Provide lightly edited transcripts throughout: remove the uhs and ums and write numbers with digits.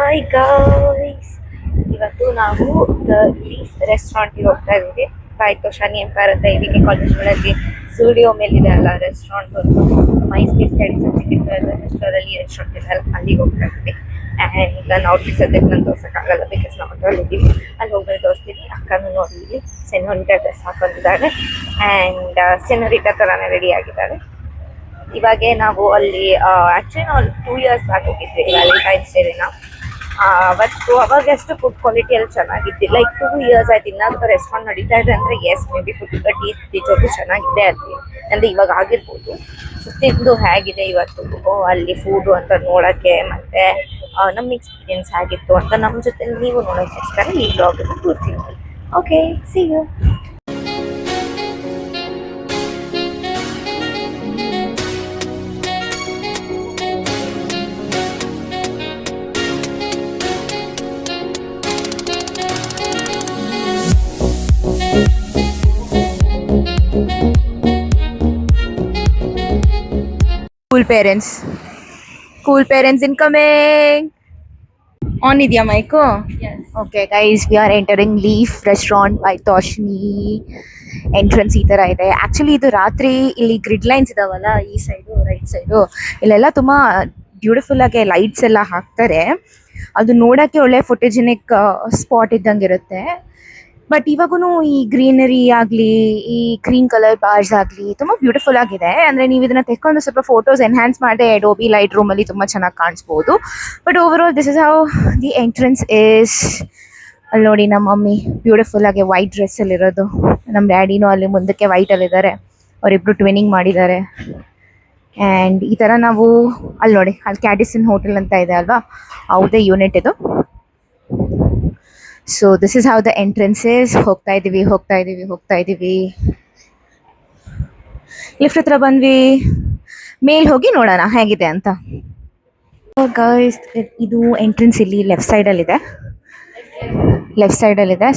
Hi guys, ಇವತ್ತು ನಾವು the leaf ರೆಸ್ಟೋರೆಂಟ್ಗೆ ಹೋಗ್ತಾ ಇದ್ದೀವಿ. ಬಾಯ್ತು ಶನಿ ಎಂಪೈರ್ ಅಂತ ಇದಕ್ಕೆ ಕಾಲೇಜ್ಗಳಲ್ಲಿ ಸ್ಟುಡಿಯೋ ಮೇಲಿದೆ ಅಲ್ಲ ರೆಸ್ಟೋರೆಂಟ್, ಒಂದು ಮೈ ಸ್ಪೇಸ್ ಸ್ಟಡಿ ರೆಸ್ಟೋರಲ್ಲಿ ರೆಸ್ಟೋರೆಂಟ್ ಇದೆ ಅಲ್ಲ, ಅಲ್ಲಿಗೆ ಹೋಗ್ತಾ ಇದ್ವಿ. ಆ್ಯಂಡ್ ನನ್ನ ಔಟ್ಫಿಟ್ ಸದ್ಯಕ್ಕೆ ನಾನು ತೋರ್ಸೋಕ್ಕಾಗಲ್ಲ, ಬಿಕಾಸ್ ನಾವು ಆಟೋಲ್ಲಿದ್ದೀವಿ. ಅಲ್ಲಿ ಹೋಗ್ಬೇಕು ತೋರಿಸ್ತೀನಿ. ಅಕ್ಕನೂ ನೋಡಿದ್ವಿ, ಸೆನೋರಿಟಾ ಡ್ರೆಸ್ ಹಾಕೊಂಡಿದ್ದಾಳೆ ಆ್ಯಂಡ್ ಸೆನೋರಿಟಾ ಥರನೇ ರೆಡಿ ಆಗಿದ್ದಾಳೆ. ಇವಾಗೆ ನಾವು ಅಲ್ಲಿ ಆ್ಯಕ್ಚುಲಿ ನಾವು 2 years ಬ್ಯಾಕ್ ಹೋಗಿದ್ವಿ ವ್ಯಾಲೆಂಟೈನ್ಸ್ ಡೇನ. ಅವಾಗ ಅಷ್ಟು ಫುಡ್ ಕ್ವಾಲಿಟಿ ಎಲ್ಲ ಚೆನ್ನಾಗಿದ್ದಿಲ್ಲ. ಲೈಕ್ 2 years ಆಯ್ತು, ಇನ್ನಾದರೂ ರೆಸ್ಟೋರೆಂಟ್ ನಡೀತಾ ಇದೆ ಅಂದರೆ ಎಸ್ ಮೇ ಬಿ ಫುಡ್ ಟೀಚರ್ಗೂ ಚೆನ್ನಾಗಿದೆ ಅಲ್ಲಿ ಅಂದರೆ ಇವಾಗ ಆಗಿರ್ಬೋದು. ಸುತ್ತಿದ್ದು ಹೇಗಿದೆ ಇವತ್ತು ಅಲ್ಲಿ ಫುಡು ಅಂತ ನೋಡೋಕ್ಕೆ, ಮತ್ತು ನಮ್ಮ ಎಕ್ಸ್ಪೀರಿಯನ್ಸ್ ಆಗಿತ್ತು ಅಂತ ನಮ್ಮ ಜೊತೆ ನೀವು ನೋಡೋಕ್ಕೋಸ್ಕರ ಈ ಬ್ಲಾಗನ್ನು ಪೂರ್ತಿ ನೋಡಿ. Okay, see you. Cool parents incoming. On idya Maiko? Yes. Okay guys, we are entering Leaf restaurant by Toshni. Entrance ಈ ತರ ಇದೆ. ಆಕ್ಚುಲಿ ಇದು ರಾತ್ರಿ ಇಲ್ಲಿ ಗ್ರಿಡ್ ಲೈನ್ಸ್ ಇದಾವಲ್ಲ, ಈ ಸೈಡು ರೈಟ್ ಸೈಡು, ಇಲ್ಲೆಲ್ಲ ತುಂಬಾ ಬ್ಯೂಟಿಫುಲ್ ಆಗಿ ಲೈಟ್ಸ್ ಎಲ್ಲ ಹಾಕ್ತಾರೆ. ಅದು ನೋಡಕ್ಕೆ ಒಳ್ಳೆ ಫೋಟೋಜೆನಿಕ್ ಸ್ಪಾಟ್ ಇದ್ದಂಗೆ ಇರುತ್ತೆ. ಬಟ್ ಇವಾಗೂ ಈ ಗ್ರೀನರಿ ಆಗಲಿ, ಈ ಗ್ರೀನ್ ಕಲರ್ ಬಾರ್ಸ್ ಆಗಲಿ ತುಂಬ ಬ್ಯೂಟಿಫುಲ್ ಆಗಿದೆ. ಅಂದರೆ ನೀವು ಇದನ್ನ ತೆಕ್ಕೊಂಡು ಸ್ವಲ್ಪ ಫೋಟೋಸ್ ಎನ್ಹ್ಯಾನ್ಸ್ ಮಾಡಿದೆ ಅಡೋಬಿ ಲೈಟ್ ರೂಮಲ್ಲಿ ತುಂಬ ಚೆನ್ನಾಗಿ ಕಾಣಿಸ್ಬೋದು. But over all this is how the entrance is. ಅಲ್ಲಿ ನೋಡಿ ನಮ್ಮ ಮಮ್ಮಿ ಬ್ಯೂಟಿಫುಲ್ ಆಗಿ ವೈಟ್ ಡ್ರೆಸ್ಸಲ್ಲಿರೋದು, ನಮ್ಮ ಡ್ಯಾಡಿನೂ ಅಲ್ಲಿ ಮುಂದಕ್ಕೆ ವೈಟಲ್ಲಿದ್ದಾರೆ, ಅವರಿಬ್ಬರು ಟ್ವಿನಿಂಗ್ ಮಾಡಿದ್ದಾರೆ. ಆ್ಯಂಡ್ ಈ ಥರ ನಾವು ಅಲ್ಲಿ ನೋಡಿ, ಅಲ್ಲಿ ಕ್ಯಾಡಿಸನ್ ಹೋಟೆಲ್ ಅಂತ ಇದೆ ಅಲ್ವಾ, ಅವ್ರದ್ದೇ ಯೂನಿಟ್ ಇದು. So this is how the entrance is. ಹೋಗ್ತಾ ಇದ್ದೀವಿ. ಲಿಫ್ಟ್ ಹತ್ರ ಬಂದ್ವಿ, ಮೇಲ್ ಹೋಗಿ ನೋಡೋಣ ಹೇಗಿದೆ ಅಂತ. ಗೈಸ್, ಇದು ಎಂಟ್ರೆನ್ಸ್ ಇಲ್ಲಿ ಲೆಫ್ಟ್ ಸೈಡಲ್ಲಿದೆ.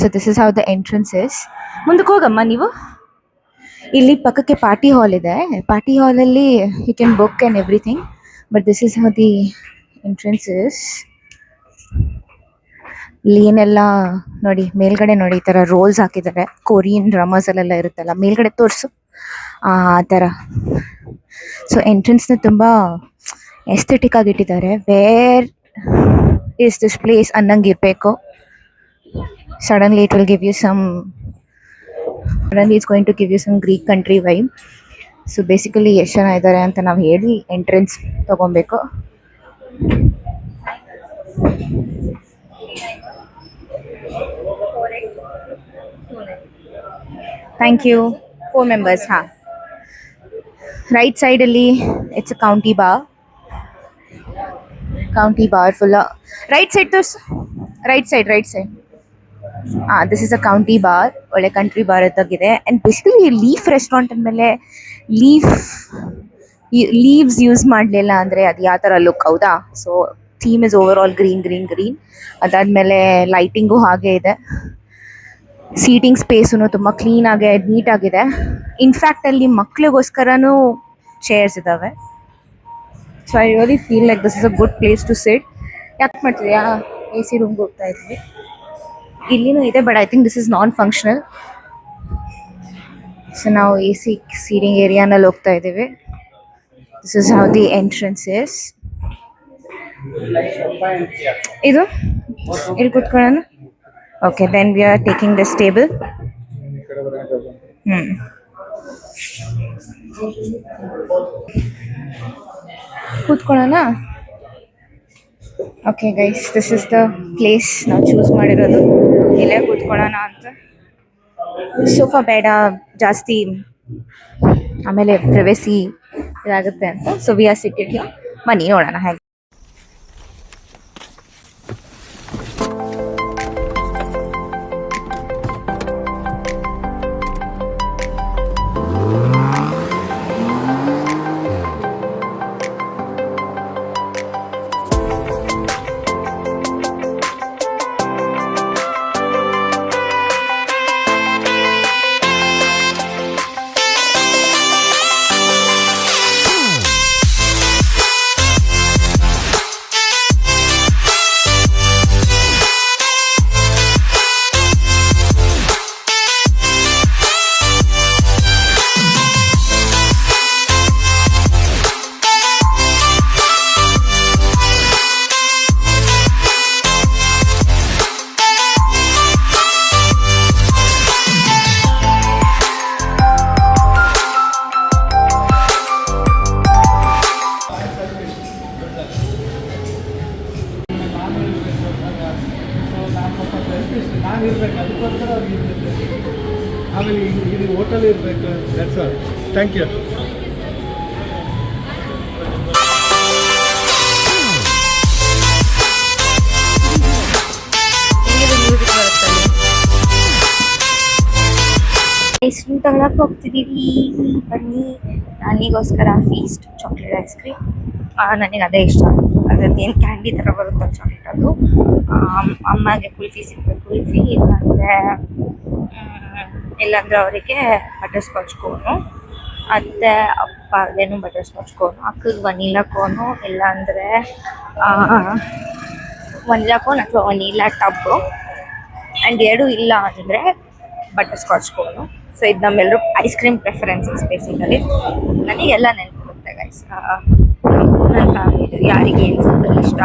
So this is how the entrance is. ಮುಂದಕ್ಕೆ ಹೋಗಮ್ಮ ನೀವು. ಇಲ್ಲಿ ಪಕ್ಕಕ್ಕೆ ಪಾರ್ಟಿ ಹಾಲ್ ಇದೆ. ಪಾರ್ಟಿ ಹಾಲಲ್ಲಿ you can book and everything. But this is how the entrance is. ಇಲ್ಲಿ ಏನೆಲ್ಲ ನೋಡಿ, ಮೇಲ್ಗಡೆ ನೋಡಿ ಈ ಥರ ರೋಲ್ಸ್ ಹಾಕಿದ್ದಾರೆ. ಕೊರಿಯನ್ ಡ್ರಾಮಾಸಲ್ಲೆಲ್ಲ ಇರುತ್ತಲ್ಲ, ಮೇಲ್ಗಡೆ ತೋರಿಸು ಆ ಥರ. ಸೊ ಎಂಟ್ರೆನ್ಸ್ನ ತುಂಬ ಎಸ್ಥೆಟಿಕ್ ಆಗಿ ಇಟ್ಟಿದ್ದಾರೆ. ವೇರ್ ಇಸ್ ದಿಸ್ ಪ್ಲೇಸ್ ಅನ್ನಂಗೆ ಇರಬೇಕು. Suddenly it's going to give you some Greek country vibe. So basically ಎಷ್ಟು ಜನ ಇದ್ದಾರೆ ಅಂತ ನಾವು ಹೇಳಿ ಎಂಟ್ರೆನ್ಸ್ ತೊಗೊಬೇಕು. Thank you. 4 members. ಹಾಂ, ರೈಟ್ ಸೈಡಲ್ಲಿ ಇಟ್ಸ್ ಅ ಕೌಂಟಿ ಬಾರ್ ಫುಲ್ಲ. ರೈಟ್ ಸೈಡ್ ತೋರಿಸು, ರೈಟ್ ಸೈಡ್. ಹಾಂ, this is a county bar. ಒಳ್ಳೆ ಕಂಟ್ರಿ ಬಾರ್ ಇದ್ದಾಗಿದೆ. ಆ್ಯಂಡ್ ಬೇಸಿಕಲಿ ಲೀಫ್ ರೆಸ್ಟೋರೆಂಟ್ ಅಂದಮೇಲೆ ಲೀವ್ಸ್ ಯೂಸ್ ಮಾಡಲಿಲ್ಲ ಅಂದರೆ ಅದು ಯಾವ ಥರ ಲುಕ್, ಹೌದಾ? So theme is over all green. ಅದಾದಮೇಲೆ ಲೈಟಿಂಗು ಹಾಗೆ ಇದೆ. ಸೀಟಿಂಗ್ ಸ್ಪೇಸು ತುಂಬ ಕ್ಲೀನಾಗಿ ನೀಟಾಗಿದೆ. ಇನ್ಫ್ಯಾಕ್ಟ್ ಅಲ್ಲಿ ಮಕ್ಳಿಗೋಸ್ಕರನೂ ಚೇರ್ಸ್ ಇದ್ದಾವೆ. So I really feel like this is a good place to sit. ಯಾಕೆ ಮಾಡ್ತಿದ್ಯಾ? AC ರೂಮ್ಗೆ ಹೋಗ್ತಾ ಇದ್ವಿ. ಇಲ್ಲಿನೂ ಇದೆ, but I think this is non functional. ಸೊ ನಾವು AC ಸೀಟಿಂಗ್ ಏರಿಯಾನಲ್ಲಿ ಹೋಗ್ತಾ ಇದ್ದೀವಿ. This is how the entrance is. ಇದು ಇಲ್ಲಿ ಕೂತ್ಕೊಳ್ಳೋಣ. Okay, then we are taking this table. ಕೂತ್ಕೊಳ್ಳೋಣ. Okay guys, this is the place ನಾವು ಚೂಸ್ ಮಾಡಿರೋದು, ಇಲ್ಲೇ ಕೂತ್ಕೊಳ್ಳೋಣ ಅಂತ. ಸೋಫಾ ಬೇಡ ಜಾಸ್ತಿ, ಆಮೇಲೆ ಪ್ರೈವಸಿ ಇದಾಗುತ್ತೆ ಅಂತ. So we are seated here. ಬನ್ನಿ ನೋಡೋಣ ಹೇಗೆ. ನಾನು ಇರ್ಬೇಕು ಅದಕ್ಕೋಸ್ಕರ ಅವ್ರಿಗೆ ಇರ್ಬೇಕು. ಆಮೇಲೆ ಇದು ಹೋಟೆಲ್ ಇರಬೇಕು. That's all. Thank you. Ice cream ತಗೊಳಕ್ ಹೋಗ್ತಿದ್ದೀವಿ, ಬನ್ನಿ. ನನಗೋಸ್ಕರ ಫೀಸ್ಟ್ ಚಾಕ್ಲೇಟ್ ಐಸ್ ಕ್ರೀಮ್, ನನಗೆ ಅದೇ ಇಷ್ಟ. ಅದ್ರದ್ದೇನು ಕ್ಯಾಂಡಿ ಥರ ಬರುತ್ತೆ ಚಾಕ್ಲೇಟ್ ಅದು. ಅಮ್ಮಗೆ ಕುಲ್ಫಿ ಸಿಗ್ಬೇಕು, ಕುಲ್ಫಿ ಇಲ್ಲಾಂದರೆ ಅವರಿಗೆ ಬಟರ್ ಸ್ಕಾಚ್ ಕೋನು, ಅತ್ತೆ ಅಪ್ಪಗೇನು ಬಟರ್ ಸ್ಕಾಚ್ ಕೋನು, ಅಕ್ಕಗೆ ವನಿಲಾ ಕೋನು, ಇಲ್ಲಾಂದರೆ ವನಿಲಾ ಕೋನ್ ಅಥವಾ ವನಿಲಾ ಟಬ್ಬು, ಆ್ಯಂಡ್ ಎರಡೂ ಇಲ್ಲ ಅಂದರೆ ಬಟರ್ ಸ್ಕಾಚ್ ಕೋನು. ಸೊ ಇದು ನಮ್ಮೆಲ್ಲರೂ ಐಸ್ ಕ್ರೀಮ್ ಪ್ರೆಫರೆನ್ಸಸ್ ಬೇಸಿಕಲಿ. ನನಗೆಲ್ಲ ನೆನಪಿರುತ್ತೆ ಗೈಸ್, ನನ್ನ ಫ್ಯಾಮಿಲಿ ಯಾರಿಗೆ ಏನು ಫುಡ್ಡಲ್ಲಿ ಇಷ್ಟ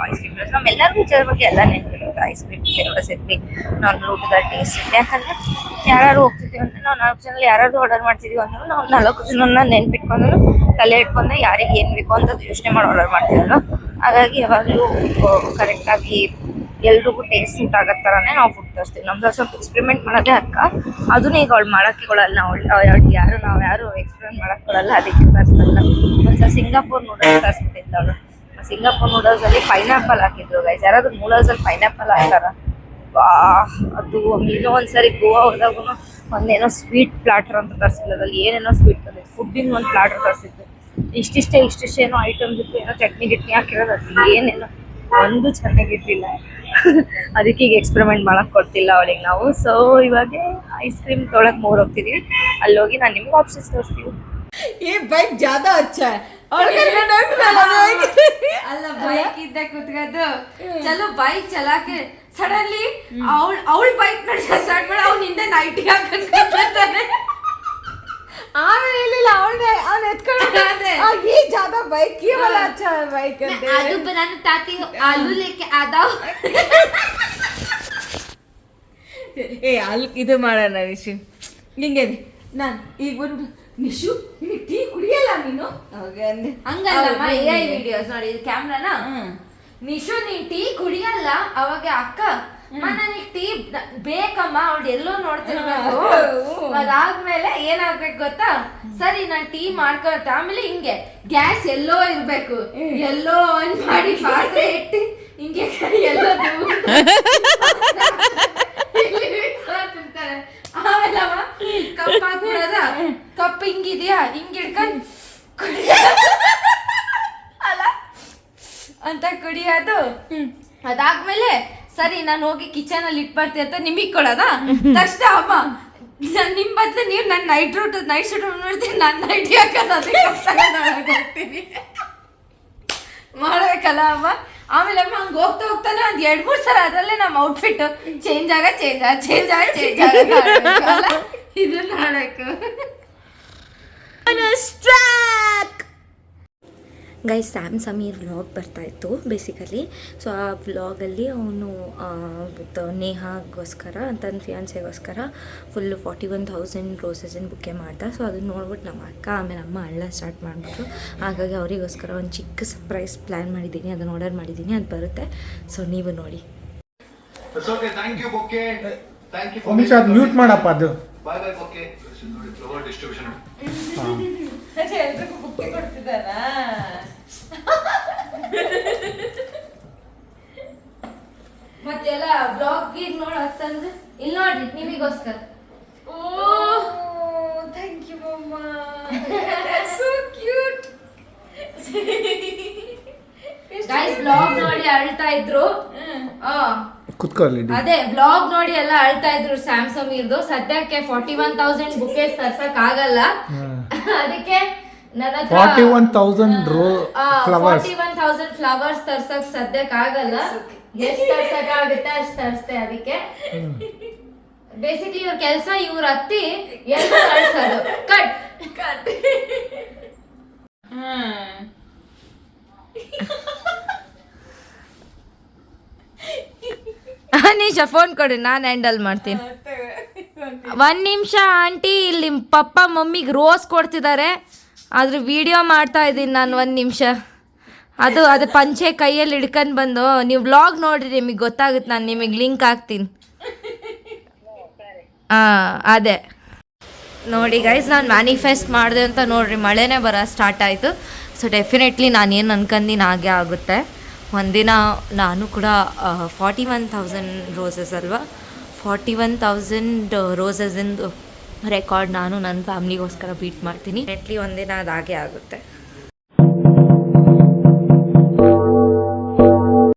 ಐಸ್ ಕ್ರೀಮ್ ನಮ್ಮೆಲ್ಲರಿಗೂ ವಿಚಾರ ಬಗ್ಗೆ ಎಲ್ಲ ನೆನಪಿರುತ್ತೆ. ಐಸ್ ಕ್ರೀಮ್ ಫ್ಲೇವರ್ಸ್ ಇರಲಿ, ನಾರ್ಮಲ್ ಊಟದ ಟೇಸ್ಟ್ ಇರಲಿ. ಯಾಕಂದರೆ ಯಾರು ಹೋಗ್ತಿದ್ದೀವಿ ಅಂದರೆ ನಾವು 4 ಜನ ಯಾರಾದರೂ ಆರ್ಡರ್ ಮಾಡ್ತಿದ್ದೀವಿ ಅಂದರೂ ನಾವು 4 ಜನನ ನೆನ್ಪಿಟ್ಕೊಂಡು ತಲೆ ಇಟ್ಕೊಂಡ್ರೆ ಯಾರಿಗೆ ಏನು ಬೇಕು ಅಂತ ಯೋಚನೆ ಮಾಡಿ ಆರ್ಡರ್ ಮಾಡ್ತೀವಲ್ಲ. ಹಾಗಾಗಿ ಯಾವಾಗಲೂ ಕರೆಕ್ಟಾಗಿ ಎಲ್ರಿಗೂ ಟೇಸ್ಟ್ ಸೂಟ್ ಆಗೋ ಥರನೇ ನಾವು ಫುಡ್ ತರಿಸ್ತೀವಿ. ನಮ್ದು ಸ್ವಲ್ಪ ಎಕ್ಸ್ಪೆರಿಮೆಂಟ್ ಮಾಡೋದೇ ಅಕ್ಕ, ಅದನ್ನ ಈಗ ಅವಳು ಮಾಡೋಕ್ಕೆ ಕೊಡಲ್ಲ. ನಾವು ಯಾರು ಎಕ್ಸ್ಪೆರಿಮೆಂಟ್ ಮಾಡೋಕ್ಕೆ ಕೊಡಲ್ಲ, ಅದಕ್ಕೆ ತರಿಸ್ತಾಯಿಲ್ಲ. ಒಂದ್ಸಲ ಸಿಂಗಾಪುರ್ ನೂಡಲ್ಸ್ ತರಿಸ್ಬಿಟ್ಟಿದ್ದ ಅವಳು. ಸಿಂಗಾಪುರ್ ನೂಡಲ್ಸಲ್ಲಿ ಪೈನಾಪಲ್ ಹಾಕಿದ್ರು ಗೈಸ್. ಯಾರಾದ್ರೂ ನೂಡಲ್ಸಲ್ಲಿ ಪೈನಾಪಲ್ ಹಾಕ್ತಾರ? ಅದು ಇನ್ನೂ ಒಂದ್ಸರಿ ಗೋವಾ ಹೋದಾಗೂ ಒಂದೇನೋ ಸ್ವೀಟ್ ಪ್ಲಾಟರ್ ಅಂತ ತರಿಸಿಲ್ಲ, ಅದ್ರಲ್ಲಿ ಏನೇನೋ ಸ್ವೀಟ್ ತಂದಿತ್ತು. ಫುಡ್ಡಿನ ಒಂದು ಪ್ಲಾಟರ್ ತರಿಸಿತ್ತು. ಇಷ್ಟಿಷ್ಟೇನೋ ಐಟಮ್ಸ್ ಇತ್ತು, ಏನೋ ಚಟ್ನಿ ಗಿಟ್ನಿ ಹಾಕಿರೋದು, ಅದು ಏನೇನೋ ಒಂದು ಚೆನ್ನಾಗಿರ್ಲಿಲ್ಲ. ಅದಕ್ಕೆ ಈಗ ಎಕ್ಸ್ಪೆರಿಮೆಂಟ್ ಮಾಡಕ್ಕೆ ಕೊಡ್ತಿಲ್ಲ ಅವಳಿಗೆ ನಾವು. ಸೊ ಇವಾಗ ಐಸ್ ಕ್ರೀಮ್ ತೊಗೊಳಕ್ಕೆ 3 ಹೋಗ್ತಿದ್ದೀವಿ. ಅಲ್ಲೋಗಿ ನಾನು ನಿಮ್ಗೆ ಆಪ್ಷನ್ಸ್ ತೋರಿಸ್ತೀವಿ. ये बाइक ज्यादा अच्छा है और ಅಲ್ಲ ಬೈಕ್ ಇದ್ದ ಕುತ್ಕೊಂಡು ಚಲೋ ಬೈಕ್ ಚಲಾಕೆ ಸಡನ್ಲಿ ಅವಳ ಬೈಕ್ ನಡೆಸ ಸ್ಟಾರ್ಟ್ ಮಾಡಿ ಅವ್ನ ಹಿಂದೆ ನೈಟಿ ಹಾಕಿರ್ತಾನೆ. ಆಮೇಲೆ ಅವ್ನು ಎತ್ಕೊಂಡು ये ज्यादा बाइक ये वाला अच्छा है बाइक ಅಂತ ಅದು ನಾನು ತಾತಿ ಆಲೂ ಲೇಕೆ ಆದಾವ್ ಏ ಅಲ್ಲಿ ಇದು ಮಾಡೋಣ ನಿಶು. ಹಿಂಗೆ ನಾನು ಈಗ ಒಂದು ನಿಶು ನಿನಗೆ ಟೀ ಕುಡಿಯಲ್ಲ ನೀನು ಹಂಗಲ್ಲಮ್ಮ. AI ವಿಡಿಯೋಸ್ ನೋಡಿ, ಇದು ಕ್ಯಾಮ್ರಾನ. ನಿಶು ನೀನ್ ಟೀ ಕುಡಿಯಲ್ಲ. ಅವಾಗ ಅಕ್ಕ ನನಗೆ ಟೀ ಬೇಕಮ್ಮ, ಅವಳು ಎಲ್ಲೋ ನೋಡ್ತಿರ್ಬೇಕು. ಅದಾದ್ಮೇಲೆ ಏನಾಗ್ಬೇಕು ಗೊತ್ತಾ, ಸರಿ ನಾನ್ ಟೀ ಮಾಡ್ಕೊತ. ಆಮೇಲೆ ಹಿಂಗೆ ಗ್ಯಾಸ್ ಎಲ್ಲೋ ಇರ್ಬೇಕು, ಎಲ್ಲೋ ಆನ್ ಮಾಡಿ ಪಾತ್ರೆ ಇಟ್ಟು ಹಿಂಗೆ ಎಲ್ಲೋ ತಿಂತಾರೆ. ಆಮೇಲೆ ಅವ ಕಪ್ ಹಾಕ್ಬಿಡೋದ, ಕಪ್ ಹಿಂಗಿದ್ಯಾ ಹಿಂಗ್ ಹಿಡ್ಕೊಂಡ್ ಅಲ್ಲ ಅಂತ ಕುಡಿಯೋದು. ಅದಾದ್ಮೇಲೆ ಸರಿ ನಾನು ಹೋಗಿ ಕಿಚನ್ ಅಲ್ಲಿ ಇಟ್ಬರ್ತೀನಿ ಅಂತ ನಿಮಗ್ ಕೊಡೋದ. ತಕ್ಷಣ ಅಮ್ಮ ನಿಮ್ ಬದ್ಲು ನೀವು ನನ್ನ ನೈಟ್ ಸೂಟ್ ನೋಡ್ತೀನಿ, ನಾನು ನೈಟಿ ಹಾಕೋತೀನಿ ಮಾಡ್ಬೇಕಲ್ಲ ಅಮ್ಮ. ಆಮೇಲೆ ಅಮ್ಮ ಹಂಗೆ ಹೋಗ್ತಾ ಹೋಗ್ತಾನೆ ಒಂದ್ 2-3 ಸಲ ಅದರಲ್ಲೇ ನಮ್ಮ ಔಟ್ಫಿಟ್ ಚೇಂಜ್ ಆಗ ಇದನ್ನ ಹಾಡಬೇಕು. ಗೈಸ್ ಸ್ಯಾಮ್ ಸಮೀರ್ ವ್ಲಾಗ್ ಬರ್ತಾಯಿತ್ತು ಬೇಸಿಕಲಿ. ಸೊ ಆ ವ್ಲಾಗಲ್ಲಿ ಅವನು ನೇಹಾಗೋಸ್ಕರ ತನ್ನ ಫಿಯಾನ್ಸೆಗೋಸ್ಕರ ಫುಲ್ಲು 41,000 ರೋಸಸನ್ನು ಬುಕ್ಕೆ ಮಾಡ್ದ. ಸೊ ಅದನ್ನು ನೋಡ್ಬಿಟ್ಟು ನಮ್ಮ ಅಕ್ಕ ಆಮೇಲೆ ಅಮ್ಮ ಅಳ್ಳ ಸ್ಟಾರ್ಟ್ ಮಾಡಿಬಿಟ್ರು. ಹಾಗಾಗಿ ಅವರಿಗೋಸ್ಕರ ಒಂದು ಚಿಕ್ಕ ಸರ್ಪ್ರೈಸ್ ಪ್ಲ್ಯಾನ್ ಮಾಡಿದ್ದೀನಿ, ಅದನ್ನು ಆರ್ಡರ್ ಮಾಡಿದ್ದೀನಿ, ಅದು ಬರುತ್ತೆ. ಸೊ ನೀವು ನೋಡಿ. ನಿಮಿಷ ಅದು ಮ್ಯೂಟ್ ಮಾಡಪ್ಪ. ಅದು ಎಲ್ರಿಗೂ ಬುಕ್ಕೆ ಕೊಡ್ತಿದ್ದಾರ. ಮತ್ತೆಲ್ಲ ಬ್ಲಾಗ್ ಈಗ ನೋಡತ್ತಂದ್ರೆ ಇಲ್ಲಿ ನೋಡ್ರಿ ನಿಮಗೋಸ್ಕರ. ಓ ಥ್ಯಾಂಕ್ ಯು ಮಮ್ಮ, ಸೋ ಕ್ಯೂಟ್. ಗೈಸ್ ಬ್ಲಾಗ್ ನೋಡಿ ಅಳ್ತಾ ಇದ್ರು. ಅದೇ ಬ್ಲಾಗ್ ನೋಡಿ ಎಲ್ಲ ಅಳ್ತಾ ಇದ್ರು ಸ್ಯಾಮ್ಸಂಗ್ ಇರ್ದು. ಸದ್ಯಕ್ಕೆ 41,000 ಬುಕೇಸ್ ತರ್ಸಕ್ ಆಗಲ್ಲ, ಅದಕ್ಕೆ ನನ್ನ 41,000 ಫ್ಲವರ್ಸ್ ತರ್ಸಕ್ ಸದ್ಯಕ್ಕೆ ಆಗಲ್ಲ. ಎಷ್ಟು ತರ್ಸಕ್ ಆಗುತ್ತೆ ಅಷ್ಟು ತರ್ಸ್ತೆ. ಅದಕ್ಕೆ ಬೇಸಿಕ್ಲಿ ಇವ್ರ ಕೆಲಸ ಇವ್ರ ಹತ್ತಿ ಎಲ್ಲ ಕಳ್ಸೋದು. ಕಟ್ ನಿಮಿಷ ಫೋನ್ ಕೊಡಿ, ನಾನು ಹ್ಯಾಂಡಲ್ ಮಾಡ್ತೀನಿ. 1 ನಿಮಿಷ ಆಂಟಿ, ಇಲ್ಲಿ ಪಪ್ಪ ಮಮ್ಮಿಗೆ ರೋಸ್ ಕೊಡ್ತಿದ್ದಾರೆ, ಆದ್ರೆ ವಿಡಿಯೋ ಮಾಡ್ತಾ ಇದ್ದೀನಿ ನಾನು. 1 ನಿಮಿಷ ಅದು ಪಂಚೆ ಕೈಯಲ್ಲಿ ಹಿಡ್ಕೊಂಡು ಬಂದು ನೀವು ವ್ಲಾಗ್ ನೋಡ್ರಿ ನಿಮಗೆ ಗೊತ್ತಾಗುತ್ತೆ, ನಾನು ನಿಮಗೆ ಲಿಂಕ್ ಹಾಕ್ತೀನಿ. ಅದೇ ನೋಡಿ ಗೈಸ್, ನಾನು ಮ್ಯಾನಿಫೆಸ್ಟ್ ಮಾಡಿದೆ ಅಂತ ನೋಡ್ರಿ ಮಳೆನೇ ಸ್ಟಾರ್ಟ್ ಆಯಿತು. ಸೊ ಡೆಫಿನೆಟ್ಲಿ ನಾನು ಏನು ಅನ್ಕೊಂಡಿನ ಹಾಗೆ ಆಗುತ್ತೆ. ಒಂದಿನ ನಾನು ಕೂಡ 41,000 ರೋಸಸ್ ಅಲ್ವಾ, 41,000 ರೋಸಸ್ಸಿಂದು ರೆಕಾರ್ಡ್ ನಾನು ನನ್ನ ಫ್ಯಾಮ್ಲಿಗೋಸ್ಕರ ಬೀಟ್ ಮಾಡ್ತೀನಿ. ಡೆಫಿನೆಟ್ಲಿ ಒಂದಿನ ಅದು ಹಾಗೆ ಆಗುತ್ತೆ.